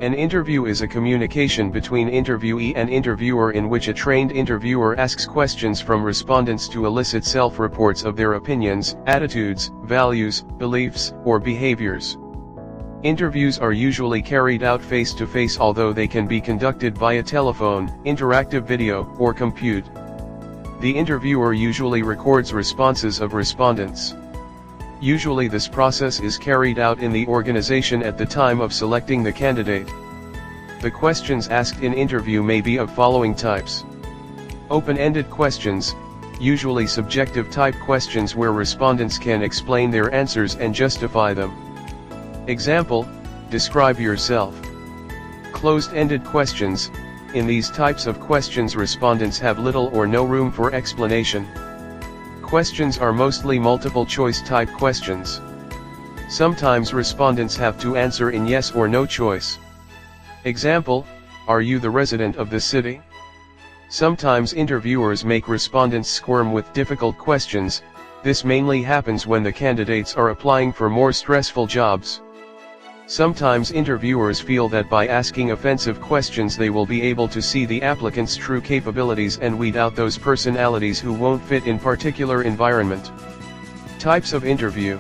An interview is a communication between interviewee and interviewer in which a trained interviewer asks questions from respondents to elicit self-reports of their opinions, attitudes, values, beliefs, or behaviors. Interviews are usually carried out face-to-face, although they can be conducted via telephone, interactive video, or compute. The interviewer usually records responses of respondents. Usually this process is carried out in the organization at the time of selecting the candidate. The questions asked in interview may be of following types. Open-ended questions, usually subjective type questions where respondents can explain their answers and justify them. Example, describe yourself. Closed-ended questions, in these types of questions respondents have little or no room for explanation. Questions are mostly multiple-choice type questions. Sometimes respondents have to answer in yes or no choice. Example, are you the resident of the city? Sometimes interviewers make respondents squirm with difficult questions. This mainly happens when the candidates are applying for more stressful jobs. Sometimes interviewers feel that by asking offensive questions they will be able to see the applicant's true capabilities and weed out those personalities who won't fit in particular environment. Types of interview.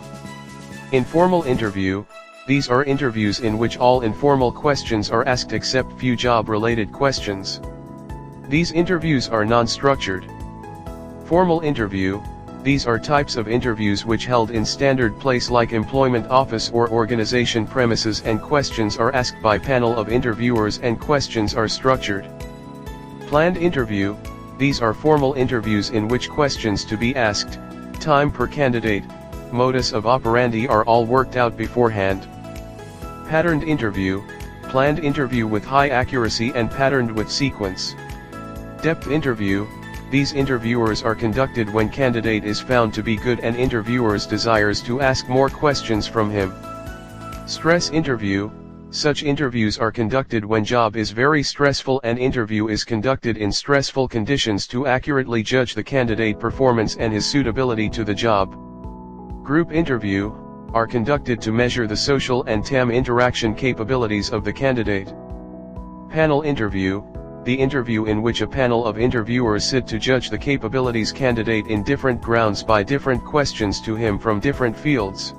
Informal interview. These are interviews in which all informal questions are asked except few job-related questions. These interviews are non-structured. Formal interview. These are types of interviews which held in standard place like employment office or organization premises, and questions are asked by panel of interviewers and questions are structured. Planned interview. These are formal interviews in which questions to be asked, time per candidate, modus of operandi are all worked out beforehand. Patterned interview. Planned interview with high accuracy and patterned with sequence. Depth interview. These interviewers are conducted when candidate is found to be good and interviewers desires to ask more questions from him. Stress interview. Such interviews are conducted when job is very stressful and interview is conducted in stressful conditions to accurately judge the candidate performance and his suitability to the job. Group interview are conducted to measure the social and team interaction capabilities of the candidate. Panel interview. The interview in which a panel of interviewers sit to judge the capabilities candidate in different grounds by different questions to him from different fields.